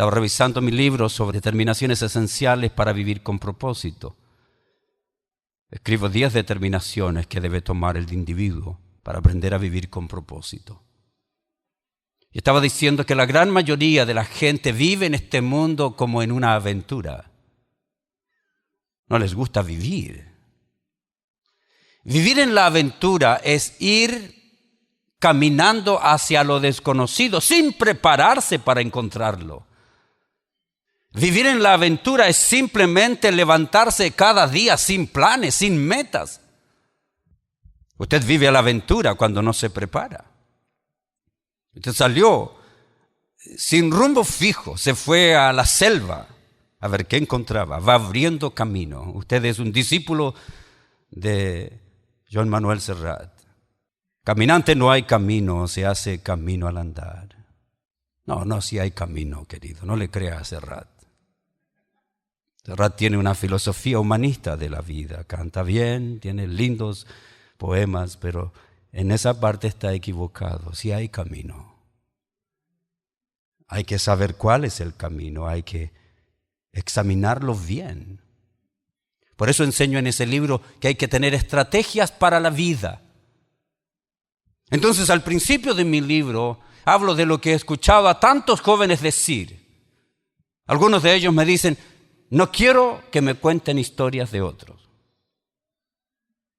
Estaba revisando mi libro sobre determinaciones esenciales para vivir con propósito. Escribo 10 determinaciones que debe tomar el individuo para aprender a vivir con propósito. Y estaba diciendo que la gran mayoría de la gente vive en este mundo como en una aventura. No les gusta vivir. Vivir en la aventura es ir caminando hacia lo desconocido sin prepararse para encontrarlo. Vivir en la aventura es simplemente levantarse cada día sin planes, sin metas. Usted vive a la aventura cuando no se prepara. Usted salió sin rumbo fijo, se fue a la selva a ver qué encontraba. Va abriendo camino. Usted es un discípulo de Joan Manuel Serrat. Caminante no hay camino, se hace camino al andar. No, sí hay camino, querido. No le crea a Serrat. Serrat tiene una filosofía humanista de la vida. Canta bien, tiene lindos poemas, pero en esa parte está equivocado. Sí hay camino. Hay que saber cuál es el camino. Hay que examinarlo bien. Por eso enseño en ese libro que hay que tener estrategias para la vida. Entonces, al principio de mi libro, hablo de lo que he escuchado a tantos jóvenes decir. Algunos de ellos me dicen, no quiero que me cuenten historias de otros.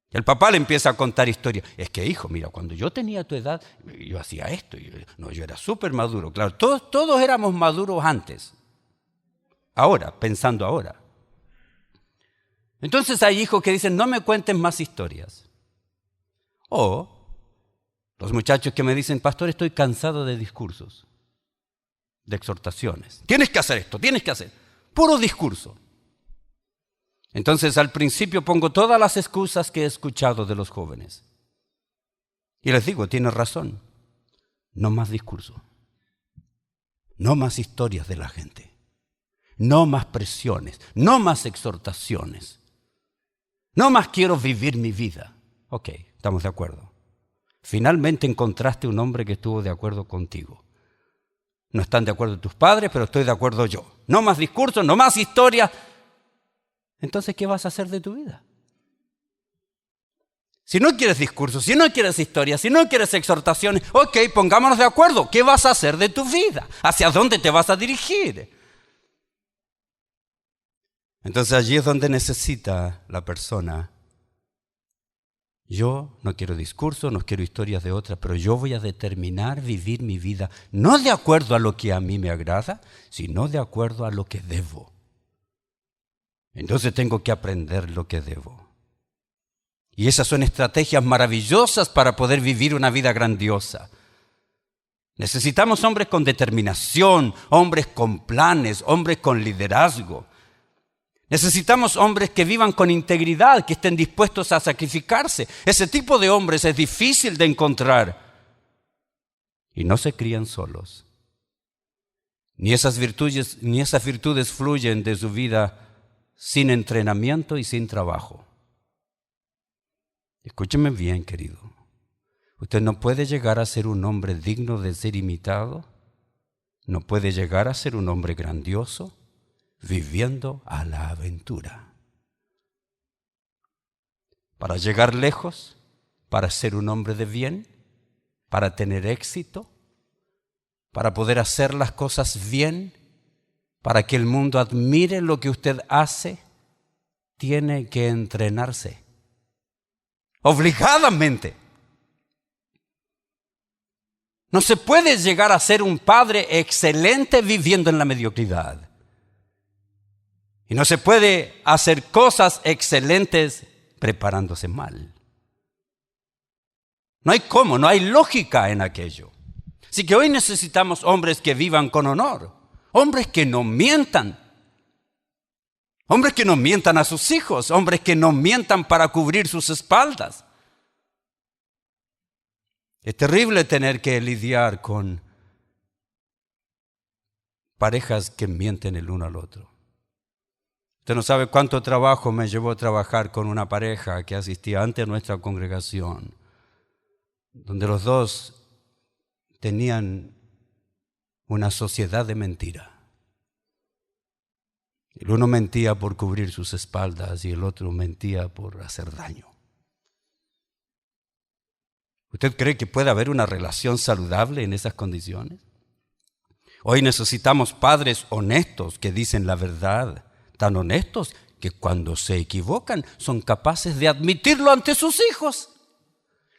El papá le empieza a contar historias. Es que, hijo, mira, cuando yo tenía tu edad, yo hacía esto. Yo era súper maduro. Claro, todos éramos maduros antes. Ahora, pensando ahora. Entonces hay hijos que dicen, no me cuenten más historias. O los muchachos que me dicen, pastor, estoy cansado de discursos, de exhortaciones. Tienes que hacer esto, tienes que hacer. Puro discurso. Entonces al principio pongo todas las excusas que he escuchado de los jóvenes. Y les digo, tienes razón. No más discurso. No más historias de la gente. No más presiones. No más exhortaciones. No más quiero vivir mi vida. Ok, estamos de acuerdo. Finalmente encontraste un hombre que estuvo de acuerdo contigo. No están de acuerdo tus padres, pero estoy de acuerdo yo. No más discursos, no más historias. Entonces, ¿qué vas a hacer de tu vida? Si no quieres discursos, si no quieres historias, si no quieres exhortaciones, ok, pongámonos de acuerdo. ¿Qué vas a hacer de tu vida? ¿Hacia dónde te vas a dirigir? Entonces allí es donde necesita la persona. Yo no quiero discursos, no quiero historias de otras, pero yo voy a determinar vivir mi vida no de acuerdo a lo que a mí me agrada, sino de acuerdo a lo que debo. Entonces tengo que aprender lo que debo. Y esas son estrategias maravillosas para poder vivir una vida grandiosa. Necesitamos hombres con determinación, hombres con planes, hombres con liderazgo. Necesitamos hombres que vivan con integridad, que estén dispuestos a sacrificarse. Ese tipo de hombres es difícil de encontrar. Y no se crían solos. Ni esas virtudes fluyen de su vida sin entrenamiento y sin trabajo. Escúcheme bien, querido. Usted no puede llegar a ser un hombre digno de ser imitado. No puede llegar a ser un hombre grandioso viviendo a la aventura. Para llegar lejos, para ser un hombre de bien, para tener éxito, para poder hacer las cosas bien, para que el mundo admire lo que usted hace, tiene que entrenarse. Obligadamente. No se puede llegar a ser un padre excelente viviendo en la mediocridad. Y no se puede hacer cosas excelentes preparándose mal. No hay cómo, no hay lógica en aquello. Así que hoy necesitamos hombres que vivan con honor, hombres que no mientan, hombres que no mientan a sus hijos, hombres que no mientan para cubrir sus espaldas. Es terrible tener que lidiar con parejas que mienten el uno al otro. Usted no sabe cuánto trabajo me llevó a trabajar con una pareja que asistía antes a nuestra congregación, donde los dos tenían una sociedad de mentira. El uno mentía por cubrir sus espaldas y el otro mentía por hacer daño. ¿Usted cree que puede haber una relación saludable en esas condiciones? Hoy necesitamos padres honestos que dicen la verdad, tan honestos que cuando se equivocan son capaces de admitirlo ante sus hijos.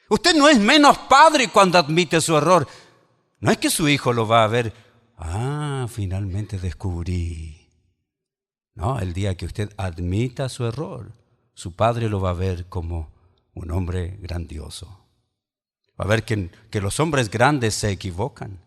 Usted no es menos padre cuando admite su error. No es que su hijo lo va a ver, finalmente descubrí. No, el día que usted admita su error, su padre lo va a ver como un hombre grandioso. Va a ver que los hombres grandes se equivocan.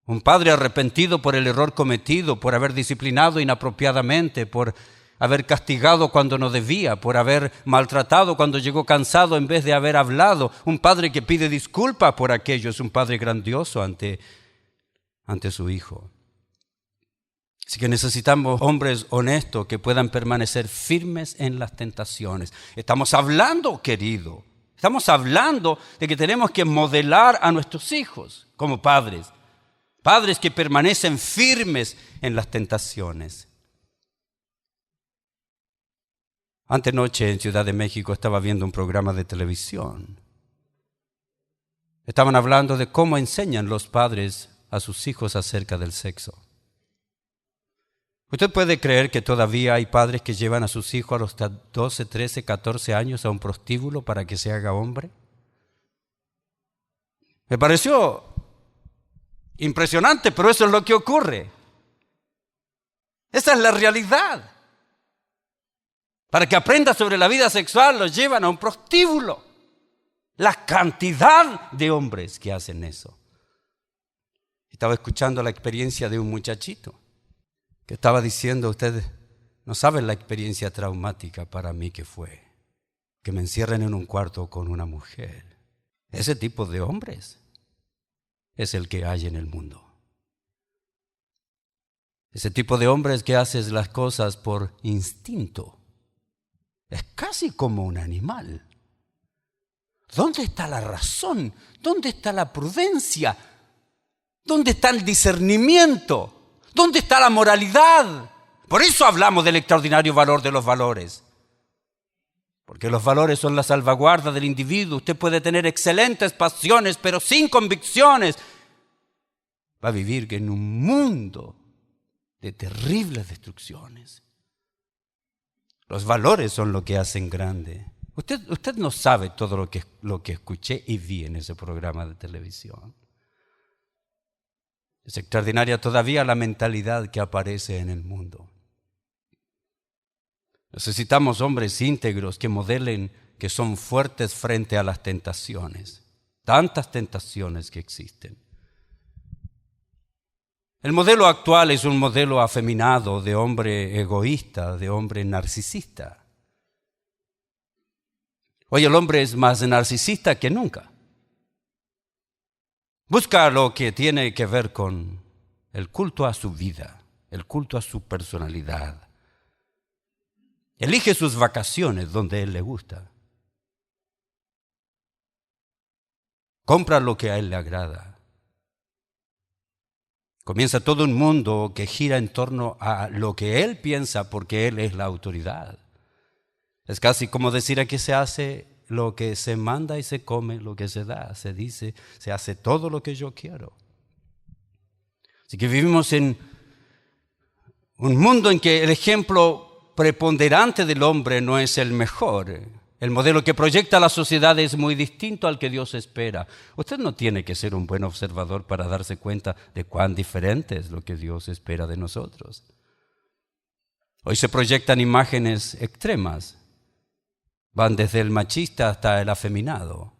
Un padre arrepentido por el error cometido, por haber disciplinado inapropiadamente, por haber castigado cuando no debía, por haber maltratado cuando llegó cansado en vez de haber hablado. Un padre que pide disculpas por aquello es un padre grandioso ante su hijo. Así que necesitamos hombres honestos que puedan permanecer firmes en las tentaciones. Estamos hablando, querido, estamos hablando de que tenemos que modelar a nuestros hijos como padres. Padres que permanecen firmes en las tentaciones. Antenoche en Ciudad de México estaba viendo un programa de televisión. Estaban hablando de cómo enseñan los padres a sus hijos acerca del sexo. ¿Usted puede creer que todavía hay padres que llevan a sus hijos a los 12, 13, 14 años a un prostíbulo para que se haga hombre? Me pareció impresionante, pero eso es lo que ocurre. Esa es la realidad. Para que aprenda sobre la vida sexual, los llevan a un prostíbulo. La cantidad de hombres que hacen eso. Estaba escuchando la experiencia de un muchachito que estaba diciendo, ustedes no saben la experiencia traumática para mí que fue, que me encierren en un cuarto con una mujer. Ese tipo de hombres es el que hay en el mundo. Ese tipo de hombres que haces las cosas por instinto. Es casi como un animal. ¿Dónde está la razón? ¿Dónde está la prudencia? ¿Dónde está el discernimiento? ¿Dónde está la moralidad? Por eso hablamos del extraordinario valor de los valores. Porque los valores son la salvaguarda del individuo. Usted puede tener excelentes pasiones, pero sin convicciones. Va a vivir en un mundo de terribles destrucciones. Los valores son lo que hacen grande. Usted no sabe todo lo que escuché y vi en ese programa de televisión. Es extraordinaria todavía la mentalidad que aparece en el mundo. Necesitamos hombres íntegros que modelen que son fuertes frente a las tentaciones. Tantas tentaciones que existen. El modelo actual es un modelo afeminado de hombre egoísta, de hombre narcisista. Hoy el hombre es más narcisista que nunca. Busca lo que tiene que ver con el culto a su vida, el culto a su personalidad. Elige sus vacaciones donde a él le gusta. Compra lo que a él le agrada. Comienza todo un mundo que gira en torno a lo que él piensa porque él es la autoridad. Es casi como decir aquí se hace lo que se manda y se come lo que se da. Se dice, se hace todo lo que yo quiero. Así que vivimos en un mundo en que el ejemplo preponderante del hombre no es el mejor. El modelo que proyecta la sociedad es muy distinto al que Dios espera. Usted no tiene que ser un buen observador para darse cuenta de cuán diferente es lo que Dios espera de nosotros. Hoy se proyectan imágenes extremas. Van desde el machista hasta el afeminado.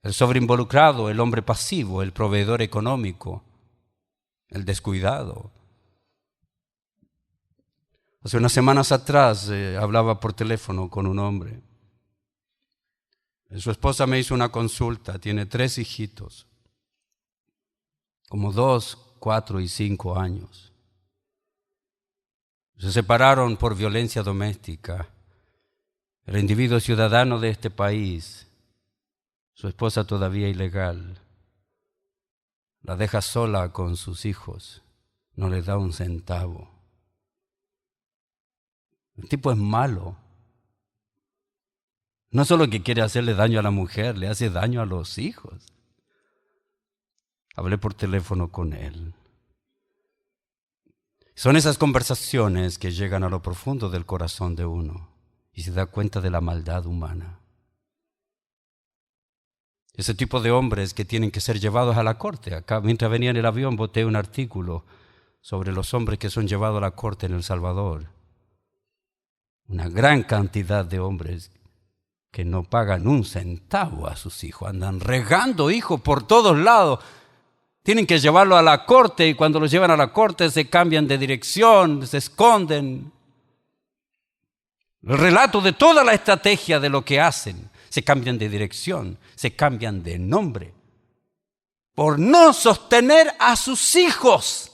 El sobreinvolucrado, el hombre pasivo, el proveedor económico, el descuidado. Hace unas semanas atrás hablaba por teléfono con un hombre. Su esposa me hizo una consulta, tiene 3 hijitos, como 2, 4 y 5 años. Se separaron por violencia doméstica. El individuo ciudadano de este país, su esposa todavía ilegal, la deja sola con sus hijos. no le da un centavo. El tipo es malo. No solo que quiere hacerle daño a la mujer, le hace daño a los hijos. Hablé por teléfono con él. Son esas conversaciones que llegan a lo profundo del corazón de uno y se da cuenta de la maldad humana. Ese tipo de hombres que tienen que ser llevados a la corte. Acá, mientras venía en el avión, boté un artículo sobre los hombres que son llevados a la corte en El Salvador. Una gran cantidad de hombres que no pagan un centavo a sus hijos, andan regando hijos por todos lados. Tienen que llevarlo a la corte y cuando los llevan a la corte se cambian de dirección, se esconden. El relato de toda la estrategia de lo que hacen, se cambian de dirección, se cambian de nombre, por no sostener a sus hijos.